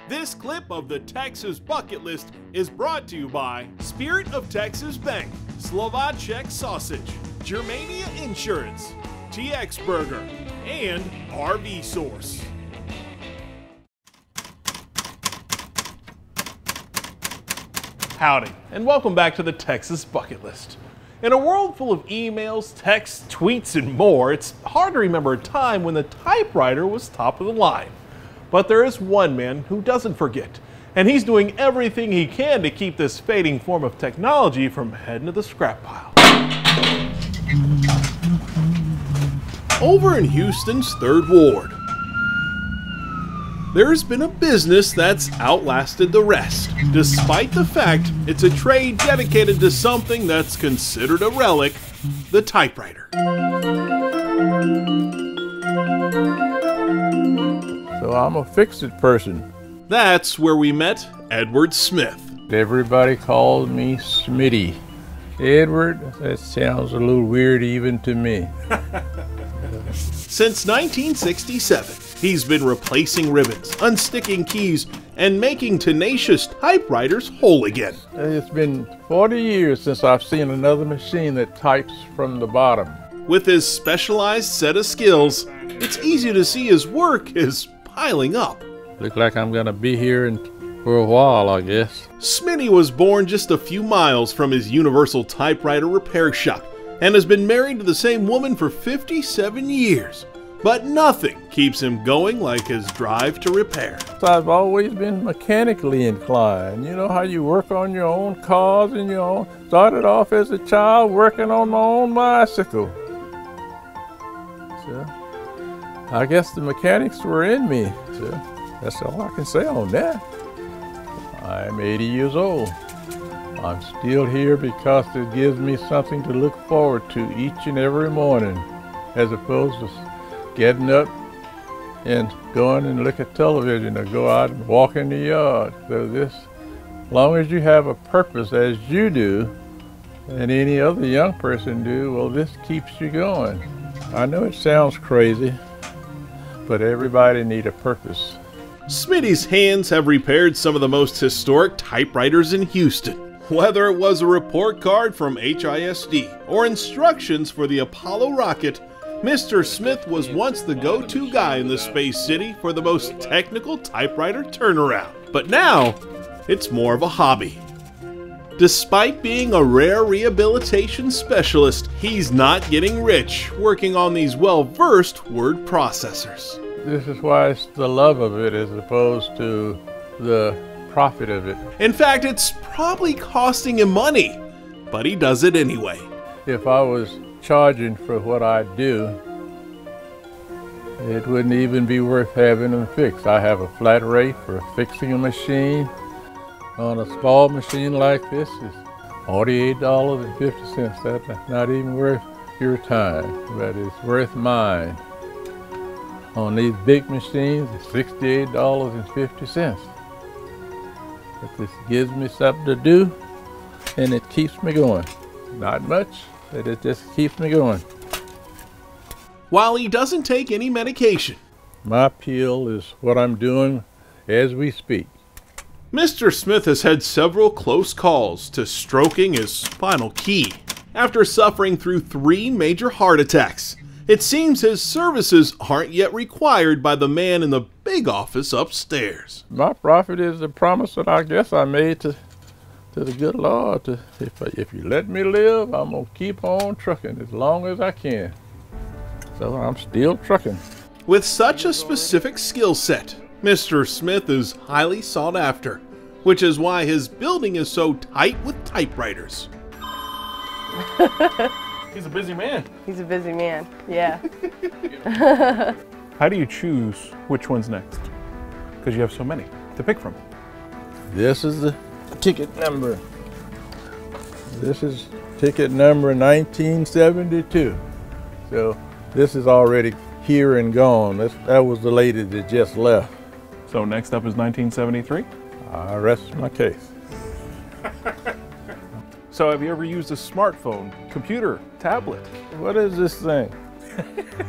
This clip of the Texas Bucket List is brought to you by Spirit of Texas Bank, Slovacek Sausage, Germania Insurance, TX Burger, and RV Source. Howdy, and welcome back to the Texas Bucket List. In a world full of emails, texts, tweets, and more, it's hard to remember a time when the typewriter was top of the line. But there is one man who doesn't forget, and he's doing everything he can to keep this fading form of technology from heading to the scrap pile. Over in Houston's 3rd Ward, there's been a business that's outlasted the rest, despite the fact it's a trade dedicated to something that's considered a relic, the typewriter. So I'm a fix-it person. That's where we met Edward Smith. Everybody calls me Smitty. Edward, that sounds a little weird even to me. Since 1967, he's been replacing ribbons, unsticking keys, and making tenacious typewriters whole again. It's been 40 years since I've seen another machine that types from the bottom. With his specialized set of skills, it's easy to see his work is piling up. Look like I'm gonna be here for a while, I guess. Smitty was born just a few miles from his universal typewriter repair shop and has been married to the same woman for 57 years. But nothing keeps him going like his drive to repair. I've always been mechanically inclined. You know how you work on your own cars and your own. Started off as a child working on my own bicycle. So I guess the mechanics were in me. So that's all I can say on that. I'm 80 years old. I'm still here because it gives me something to look forward to each and every morning, as opposed to getting up and going and look at television or go out and walk in the yard. So this, as long as you have a purpose as you do and any other young person do, well, this keeps you going. I know it sounds crazy, but everybody needs a purpose. Smitty's hands have repaired some of the most historic typewriters in Houston. Whether it was a report card from HISD or instructions for the Apollo rocket, Mr. Smith was once the go-to guy in the Space City for the most technical typewriter turnaround. But now, it's more of a hobby. Despite being a rare rehabilitation specialist, he's not getting rich working on these well-versed word processors. This is why it's the love of it as opposed to the profit of it. In fact, it's probably costing him money, but he does it anyway. If I was charging for what I do, it wouldn't even be worth having them fixed. I have a flat rate for fixing a machine. On a small machine like this, it's $48.50. That's not even worth your time, but it's worth mine. On these big machines, it's $68.50. But this gives me something to do, and it keeps me going. Not much, but it just keeps me going. While he doesn't take any medication, my pill is what I'm doing as we speak. Mr. Smith has had several close calls to stroking his spinal key. After suffering through 3 major heart attacks, it seems his services aren't yet required by the man in the big office upstairs. My profit is the promise that I guess I made to the good Lord. If you let me live, I'm going to keep on trucking as long as I can. So I'm still trucking. With such a specific skill set, Mr. Smith is highly sought after, which is why his building is so tight with typewriters. He's a busy man. He's a busy man, yeah. How do you choose which one's next? Because you have so many to pick from. This is the ticket number. This is ticket number 1972. So this is already here and gone. That was the lady that just left. So next up is 1973? I rest my case. So have you ever used a smartphone, computer, tablet? What is this thing?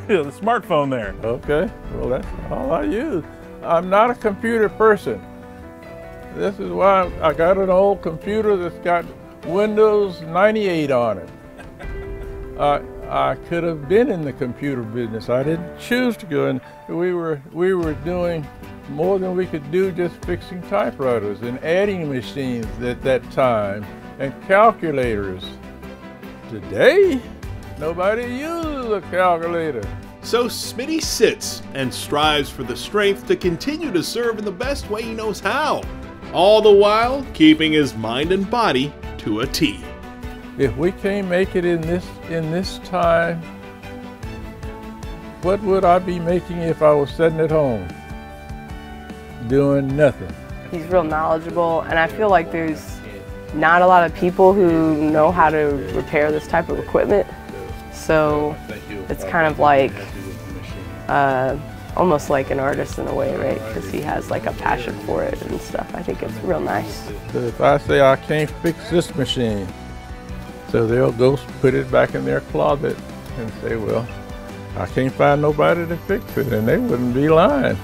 The smartphone there. Okay, well that's all I use. I'm not a computer person. This is why I got an old computer that's got Windows 98 on it. I could have been in the computer business. I didn't choose to go in. We were doing more than we could do just fixing typewriters and adding machines at that time and calculators. Today, nobody uses a calculator. So Smitty sits and strives for the strength to continue to serve in the best way he knows how, all the while keeping his mind and body to a T. If we can't make it in this time, what would I be making if I was sitting at home doing nothing? He's real knowledgeable, and I feel like there's not a lot of people who know how to repair this type of equipment. So it's kind of like almost like an artist in a way, right? Because he has like a passion for it and stuff. I think it's real nice. So if I say I can't fix this machine, so they'll go put it back in their closet and say, well, I can't find nobody to fix it, and they wouldn't be lying.